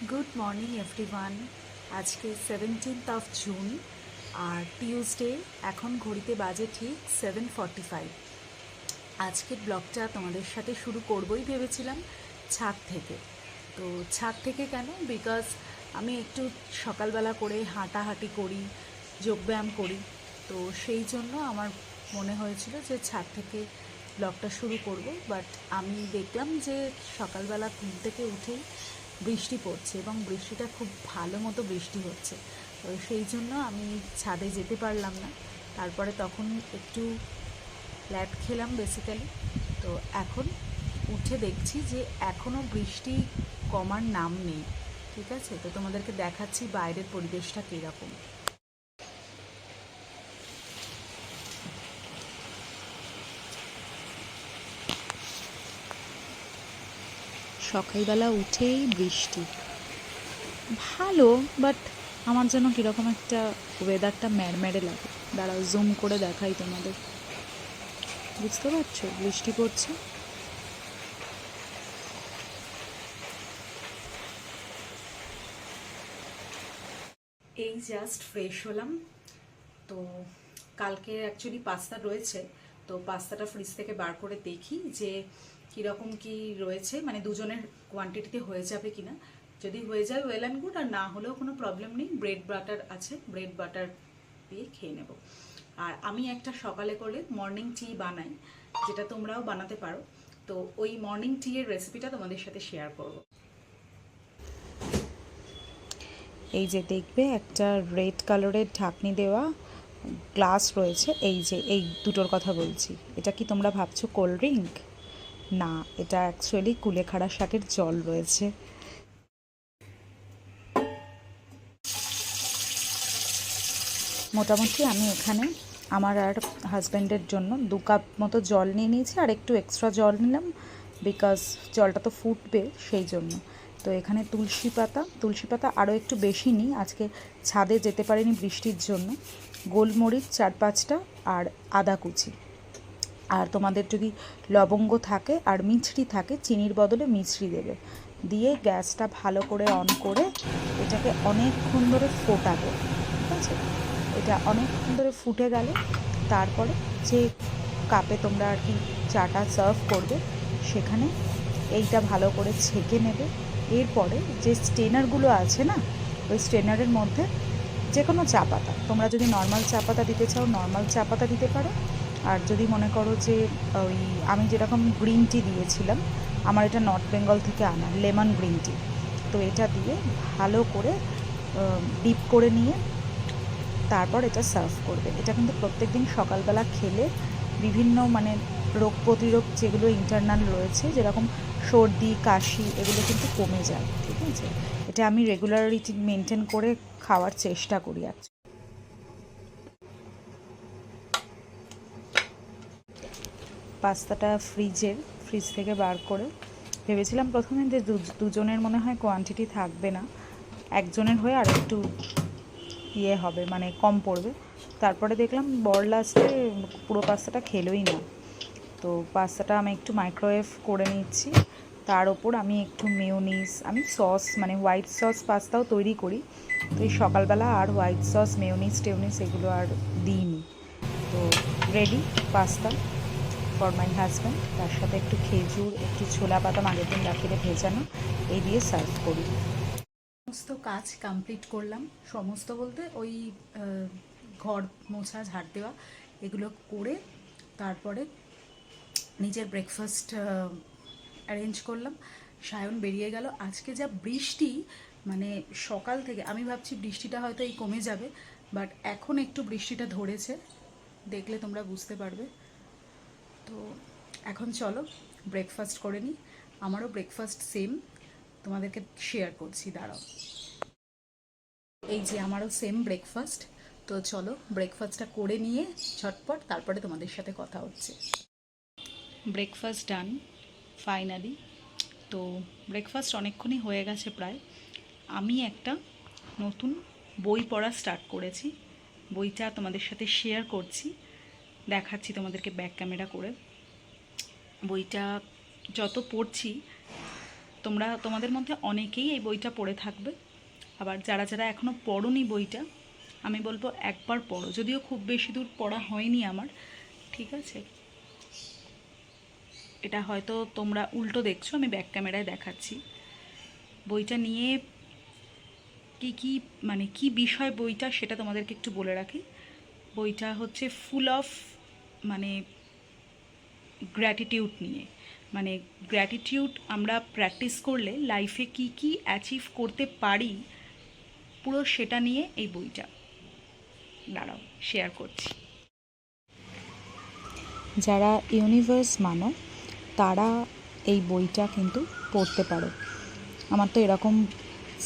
Good morning everyone. আজকে 17th June আর Tuesday. এখন ঘড়িতে বাজে ঠিক 7:45। আজকের ব্লগটা তোমাদের সাথে শুরু করবই ভেবেছিলাম ছাদ থেকে। তো ছাদ থেকে কেন? বিকজ আমি একটু সকালবেলা করে হাঁটাহাঁটি করি, যোগব্যায়াম করি। তো সেই জন্য আমার মনে হয়েছিল যে ছাদ থেকে ব্লগটা শুরু করব। বাট আমি দেখলাম যে সকালবেলা ঘুম থেকে উঠেই বৃষ্টি পড়ছে এবং বৃষ্টিটা খুব ভালো মতো বৃষ্টি হচ্ছে। তো সেই জন্য আমি ছাদে যেতে পারলাম না। তারপরে তখন একটু ল্যাট খেলাম বেসিক্যালি। তো এখন উঠে দেখছি যে এখনও বৃষ্টি কমার নাম নেই। ঠিক আছে, তো তোমাদেরকে দেখাচ্ছি বাইরের পরিবেশটা কীরকম। সকালবেলা উঠেই বৃষ্টি ভালো, বাট আমার যেন কীরকম একটা ওয়েদারটা ম্যাড়ম্যাড়ে লাগে। দাঁড়াও জুম করে দেখাই তোমাদের, বুঝতে পারছো বৃষ্টি পড়ছে। এই জাস্ট ফ্রেশ হলাম। তো কালকে অ্যাকচুয়ালি পাস্তা রয়েছে, তো পাস্তাটা ফ্রিজ থেকে বার করে দেখি যে কীরকম কি রয়েছে, মানে দুজনের কোয়ান্টিটিতে হয়ে যাবে কিনা। যদি হয়ে যায় ওয়েল অ্যান্ড গুড, আর না হলেও কোনো প্রবলেম নেই। ব্রেড বাটার আছে, ব্রেড বাটার দিয়ে খেয়ে নেব। আর আমি একটা সকালে করে মর্নিং টি বানাই, যেটা তোমরাও বানাতে পারো। তো ওই মর্নিং টি এর রেসিপিটা তোমাদের সাথে শেয়ার করব। এই যে দেখবে একটা রেড কালারের ঢাকনি দেওয়া গ্লাস রয়েছে, এই যে এই দুটোর কথা বলছি। এটা কি তোমরা ভাবছো কোল্ড ড্রিঙ্ক? না, এটা অ্যাকচুয়ালি কুলেখাড়া শাকের জল রয়েছে। মোটামুটি আমি এখানে আমার আর হাজব্যান্ডের জন্য 2 কাপ মতো জল নিয়ে নিয়েছি, আর একটু এক্সট্রা জল নিলাম বিকজ জলটা তো ফুটবে সেই জন্য। তো এখানে তুলসী পাতা আরও একটু বেশি নিই, আজকে ছাদে যেতে পারিনি বৃষ্টির জন্য। গোলমরিচ 4-5টা, আর আদা কুচি। আর তোমাদের যদি লবঙ্গ থাকে আর মিছরি থাকে, চিনির বদলে মিছরি দেবে। দিয়ে গ্যাসটা ভালো করে অন করে এটাকে অনেকক্ষণ ধরে ফোটাবে। ঠিক আছে, এটা অনেকক্ষণ ধরে ফুটে গেলে তারপরে যে কাপে তোমরা আর কি চাটা সার্ভ করবে সেখানে এইটা ভালো করে ছেঁকে নেবে। এরপরে যে স্ট্রেনারগুলো আছে না, ওই স্ট্রেনারের মধ্যে যে কোনো চা পাতা, তোমরা যদি নর্মাল চা পাতা দিতে চাও নর্মাল চা পাতা দিতে পারো। আর যদি মনে করো যে ওই আমি যেরকম গ্রিন টি দিয়েছিলাম, আমার এটা নর্থ বেঙ্গল থেকে আনা লেমন গ্রিন টি, তো এটা দিয়ে ভালো করে ডিপ করে নিয়ে তারপর এটা সার্ভ করবে। এটা কিন্তু প্রত্যেক দিন সকালবেলা খেলে বিভিন্ন মানে রোগ প্রতিরোধ যেগুলো ইন্টারনাল রয়েছে, যেরকম সর্দি কাশি, এগুলো কিন্তু কমে যায়। ঠিক আছে, এটা আমি রেগুলারিটি মেনটেন করে খাওয়ার চেষ্টা করি। পাস্তাটা ফ্রিজ থেকে বার করে ভেবেছিলাম প্রথমে যে দুজনের মনে হয় কোয়ান্টিটি থাকবে না, একজনের হয়ে আর একটু হবে, মানে কম পড়বে। তারপরে দেখলাম বর লাস্টে পুরো পাস্তাটা খেলোই না। তো পাস্তাটা আমি একটু মাইক্রোওয়েভ করে নিচ্ছি। তার ওপর আমি একটু মেয়োনিজ, আমি সস মানে হোয়াইট সস পাস্তাও তৈরি করি, তো এই সকালবেলা আর হোয়াইট সস মেয়োনিজ টেয়োনিজ এগুলো আর দিইনি। তো ready pasta for my husband. তার সাথে একটু খেজুর, একটু ছোলা বাদাম আগের দিন রাখিয়ে ভেজানো, এই দিয়ে সার্ভ করি। সমস্ত কাজ কমপ্লিট করলাম, সমস্ত বলতে ওই ঘর মোছা ঝাড় দেওয়া এগুলো করে তারপরে নিজের ব্রেকফাস্ট অ্যারেঞ্জ করলাম। সায়ন বেরিয়ে গেল। আজকে যা বৃষ্টি, মানে সকাল থেকে আমি ভাবছি বৃষ্টিটা হয়তো এই কমে যাবে, বাট এখন একটু বৃষ্টিটা ধরেছে, দেখলে তোমরা বুঝতে পারবে। তো এখন চলো ব্রেকফাস্ট করে নিই। আমারও ব্রেকফাস্ট সেম, তোমাদেরকে শেয়ার করছি, দাঁড়াও। এই যে আমারও সেম ব্রেকফাস্ট। তো চলো ব্রেকফাস্টটা করে নিয়ে ঝটপট তারপরে তোমাদের সাথে কথা হচ্ছে। ব্রেকফাস্ট ডান ফাইনালি। তো ব্রেকফাস্ট অনেকক্ষণই হয়ে গেছে প্রায়। আমি একটা নতুন বই পড়া স্টার্ট করেছি, বইটা তোমাদের সাথে শেয়ার করছি, দেখাচ্ছি তোমাদেরকে ব্যাক ক্যামেরা করে। বইটা যত পড়ছি তোমাদের মধ্যে অনেকেই এই বইটা পড়ে থাকবে, আবার যারা যারা এখনও পড়োনি বইটা, আমি বলবো একবার পড়ো, যদিও খুব বেশি দূর পড়া হয়নি আমার, ঠিক আছে? এটা হয়তো তোমরা উল্টো দেখছো, আমি ব্যাক ক্যামেরায় দেখাচ্ছি। বইটা নিয়ে কি মানে কি বিষয় বইটা সেটা তোমাদেরকে একটু বলে রাখি। বইটা হচ্ছে ফুল অফ মানে গ্র্যাটিটিউড নিয়ে, মানে গ্র্যাটিটিউড আমরা প্র্যাকটিস করলে লাইফে কি কি অ্যাচিভ করতে পারি, পুরো সেটা নিয়ে এই বইটা। দাঁড়াও শেয়ার করছি। যারা ইউনিভার্স মানো তারা এই বইটা কিন্তু পড়তে পারো। আমার তো এরকম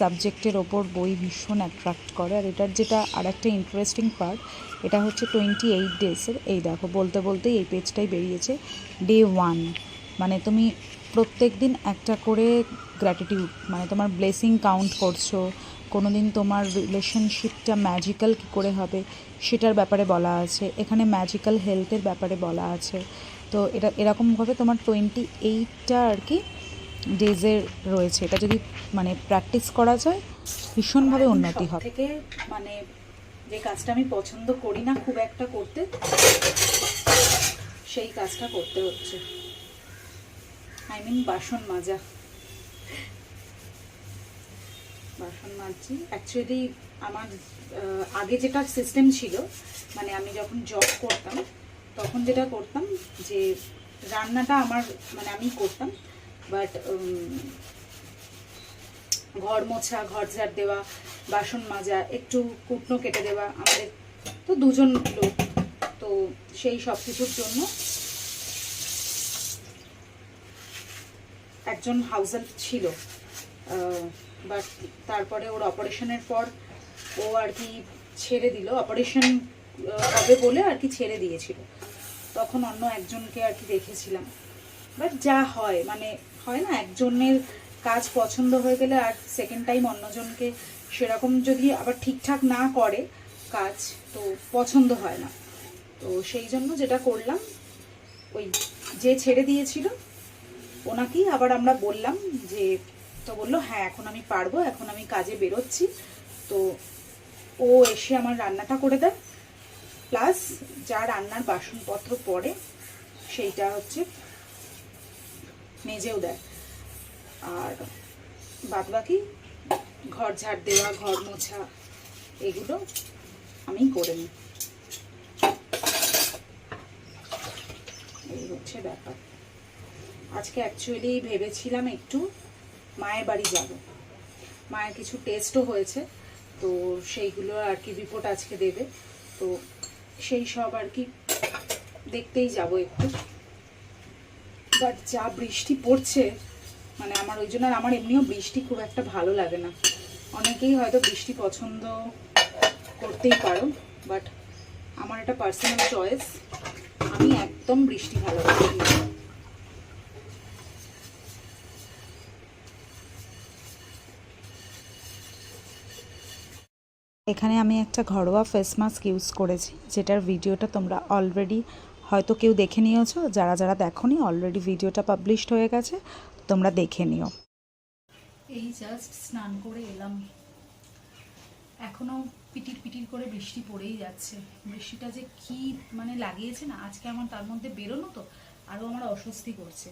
সাবজেক্টের ওপর বই ভীষণ অ্যাট্রাক্ট করে। আর এটার যেটা আর একটা ইন্টারেস্টিং পার্ট, এটা হচ্ছে 28 ডেজের। এই দেখো বলতে বলতেই এই পেজটাই বেরিয়েছে। ডে 1 মানে তুমি প্রত্যেক দিন একটা করে গ্র্যাটিটিউড, মানে তোমার ব্লেসিং কাউন্ট করছো। কোনো দিন তোমার রিলেশনশিপটা ম্যাজিক্যাল কী করে হবে সেটার ব্যাপারে বলা আছে এখানে, ম্যাজিক্যাল হেলথের ব্যাপারে বলা আছে। তো এটা এরকমভাবে তোমার 28টা আর কি ডেজের রয়েছে। এটা যদি মানে প্র্যাকটিস করা যায় ভীষণভাবে উন্নতি হবে। থেকে মানে যে কাজটা আমি পছন্দ করি না খুব একটা করতে, সেই কাজটা করতে হচ্ছে। আই মিন বাসন মাজা। বাসন মাজছি। অ্যাকচুয়ালি আমার আগে যেটা সিস্টেম ছিল, মানে আমি যখন জব করতাম তখন যেটা করতাম যে রান্নাটা আমার মানে আমি করতাম, বাট ঘর মোছা, ঘর ঝাড় দেওয়া, বাসন মাজা, একটু কুটনো কেটে দেওয়া, আমাদের তো দুজন লোক, তো সেই সব কিছুর জন্য একজন হাউস হেল্প ছিল। বাট তারপরে ওর অপারেশনের পর ও আর কি ছেড়ে দিল, অপারেশন হবে বলে আর কি ছেড়ে দিয়েছিল। তখন অন্য একজনকে আর কি দেখেছিলাম। বাট যা হয় মানে হয় না, একজনের কাজ পছন্দ হয়ে গেলে আর সেকেন্ড টাইম অন্যজনকে সেরকম যদি আবার ঠিকঠাক না করে কাজ, তো পছন্দ হয় না। তো সেই জন্য যেটা করলাম, ওই যে ছেড়ে দিয়েছিল ওনাকেই আবার আমরা বললাম যে, তো বললো হ্যাঁ এখন আমি পারবো, এখন আমি কাজে বেরোচ্ছি। তো ও এসে আমার রান্নাটা করে দেয়, প্লাস যা রান্নার বাসনপত্র পড়ে সেইটা হচ্ছে মেজেও দেয়। আর বাদবাকি ঘর ঝাড় দেওয়া, ঘর মোছা, এগুলো আমি করে নিই। এই হচ্ছে ব্যাপার। আজকে অ্যাকচুয়ালি ভেবেছিলাম একটু মায়ের বাড়ি যাব। মায়ের কিছু টেস্টও হয়েছে, তো সেইগুলো আর কি রিপোর্ট আজকে দেবে, তো সেই সব আর কি দেখতেই যাব একটু। বাট যা বৃষ্টি পড়ছে, মানে আমার ওই জন্য, আমার এমনিও বৃষ্টি খুব একটা ভালো লাগে না। অনেকেই হয়তো বৃষ্টি পছন্দ করতেই পারো, বাট আমার এটা পার্সোনাল চয়েস, আমি একদম বৃষ্টি ভালোবাসি না। এখানে আমি একটা ঘরোয়া ফেস মাস্ক ইউজ করেছি, যেটার ভিডিওটা তোমরা অলরেডি হয়তো কেউ দেখে নিয়েছো, যারা যারা দেখোনি অলরেডি ভিডিওটা পাবলিশড হয়ে গেছে, তোমরা দেখে নিও। এই জাস্ট স্নান করে এলাম, এখনও পিটির পিটির করে বৃষ্টি পড়েই যাচ্ছে। বৃষ্টিটা যে কি মানে লাগিয়েছে না আজকে আমার, তার মধ্যে বেরোনো তো আরও আমার অস্বস্তি করছে।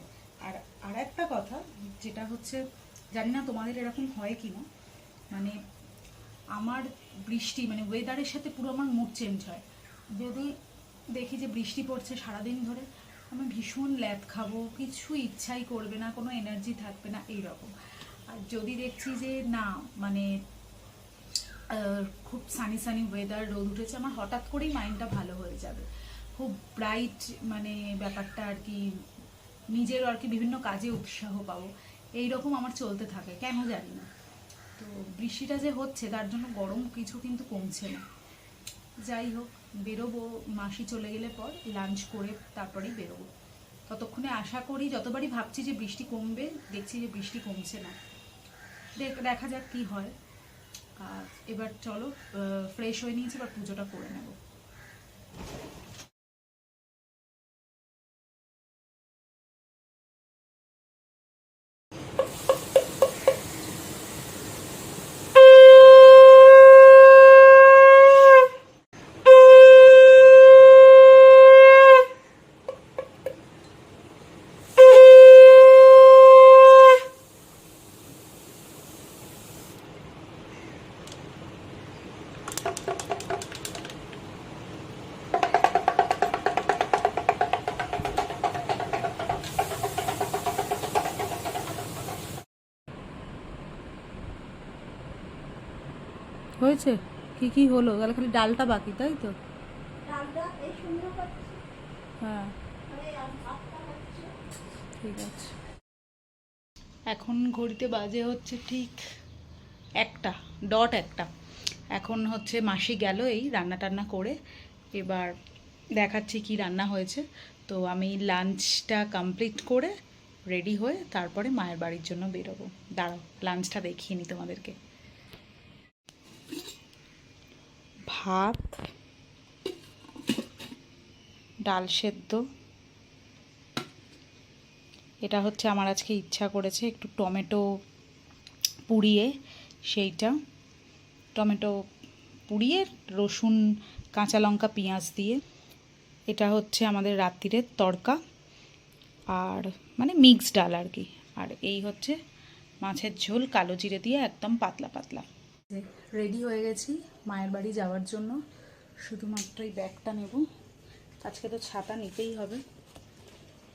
আর একটা কথা যেটা হচ্ছে, জানি না তোমাদের এরকম হয় কি না, মানে আমার বৃষ্টি মানে ওয়েদারের সাথে পুরো আমার মুড চেঞ্জ হয়। যদি দেখি যে বৃষ্টি পড়ছে সারাদিন ধরে, আমি ভীষণ ল্যাদ খাবো, কিছু ইচ্ছাই করবে না, কোনো এনার্জি থাকবে না এইরকম। আর যদি দেখছি যে না মানে খুব সানি সানি ওয়েদার, রোদ উঠেছে, আমার হঠাৎ করেই মাইন্ডটা ভালো হয়ে যাবে, খুব ব্রাইট মানে ব্যাপারটা আর কি, নিজেরও আর কি বিভিন্ন কাজে উৎসাহ পাবো, এইরকম আমার চলতে থাকে, কেন জানি না। তো বৃষ্টিটা যে হচ্ছে তার জন্য গরম কিছু কিন্তু কমছে না। যাই হোক, বেরোবো, মাসি চলে গেলে পর লাঞ্চ করে তারপরেই বেরোবো। ততক্ষণে আশা করি, যতবারই ভাবছি যে বৃষ্টি কমবে, দেখছি যে বৃষ্টি কমছে না, দেখা যাক কি হয়। আর এবার চলো ফ্রেশ হয়ে নিয়েছি, এবার পুজোটা করে নেব। হয়েছে? কি কি হলো? তাহলে খালি ডালটা বাকি, তাই তো? হ্যাঁ, ঠিক আছে। এখন ঘড়িতে বাজে হচ্ছে ঠিক 1:00 এখন হচ্ছে মাসি গেল এই রান্না টান্না করে। এবার দেখাচ্ছি কি রান্না হয়েছে। তো আমি লাঞ্চটা কমপ্লিট করে রেডি হয়ে তারপরে মায়ের বাড়ির জন্য বেরোবো। দাঁড়াও, লাঞ্চটা দেখিয়ে নি তোমাদেরকে। ভাত, ডাল সেদ্ধ, এটা হচ্ছে আমার আজকে ইচ্ছা করেছে একটু টমেটো পুড়িয়ে, সেইটা টমেটো পুড়িয়ে রসুন কাঁচা লঙ্কা পেঁয়াজ দিয়ে। এটা হচ্ছে আমাদের রাত্রিরের তড়কা, আর মানে মিক্স ডাল আর কি। আর এই হচ্ছে মাছের ঝোল কালো জিরে দিয়ে, একদম পাতলা পাতলা। রেডি হয়ে গেছি মায়ের বাড়ি যাওয়ার জন্য। শুধুমাত্র এই ব্যাগটা নেব, আজকে তো ছাতা নিতেই হবে।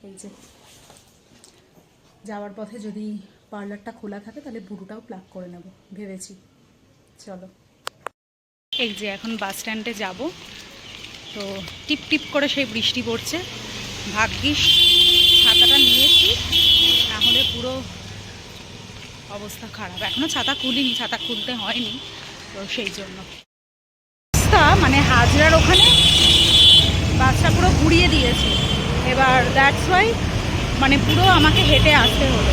এই যে যাওয়ার পথে যদি পার্লারটা খোলা থাকে তাহলে বুড়োটাও প্লাগ করে নেব ভেবেছি। চলো, এই যে এখন বাস স্ট্যান্ডে যাব। তো টিপ টিপ করে সেই বৃষ্টি পড়ছে, ভাগ্যিস ছাতাটা নিয়েছি, না হলে পুরো অবস্থা খারাপ। এখনও ছাতা খুলিনি, ছাতা খুলতে হয়নি, তো সেই জন্য মানে হাজরার ওখানে বাসটা পুরো ঘুরিয়ে দিয়েছে। এবার দ্যাটস ওয়াই মানে পুরো আমাকে হেঁটে আসতে হলো।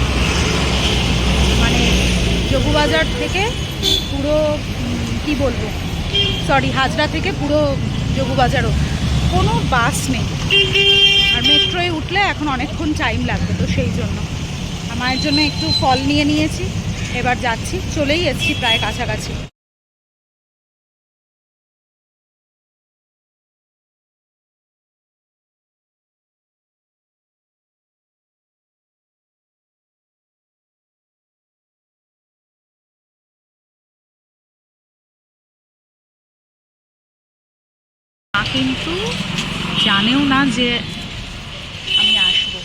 মানে যোগুবাজার থেকে পুরো কি বলবো, সরি, হাজরা থেকে পুরো যোগুবাজারও কোনো বাস নেই। আর মেট্রোয় উঠলে এখন অনেকক্ষণ টাইম লাগবে, তো সেই জন্য আমার জন্য একটু ফল নিয়ে নিয়েছি। এবার যাচ্ছি, চলেই এসেছি প্রায় কাছাকাছি। মা কিন্তু জানেও না যে আমি আসবো।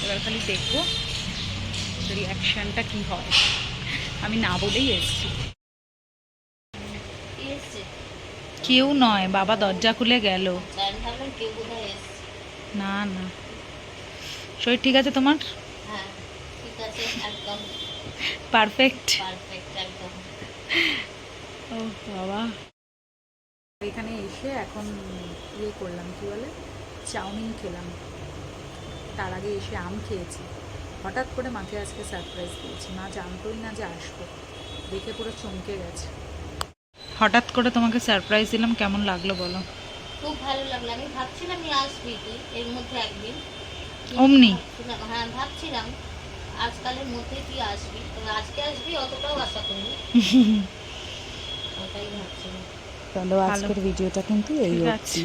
এবার খালি দেখবো রিয়াকশানটা কি হয়। আমি না বলেই এসেছি। কেউ নয়, বাবা দরজা খুলে গেল। না না, শরীর ঠিক আছে তোমার? পারফেক্ট। ও বাবা, এখানে এসে এখন ইয়ে করলাম, কি বলে, চাউমিন খেলাম। তার আগে এসে আম খেয়েছি। হঠাৎ করে মাকে আজকে সারপ্রাইজ দিয়েছি, মা জানতোই না যে আসবো, দেখে পুরো চমকে গেছে। হঠাৎ করে তোমাকে সারপ্রাইজ দিলাম, কেমন লাগলো বলো? খুব ভালো লাগলো। আমি ভাবছিলাম আসবি কি এর মধ্যে একদিন, অমনি হ্যাঁ ভাবছিলাম আজকালের মধ্যে তুই আসবি, তবে আজকে আসবি অতটাও আশা করিনি। ওটাই ভাবছিলাম। চলো, আজকের ভিডিওটা কিন্তু এই অবধি।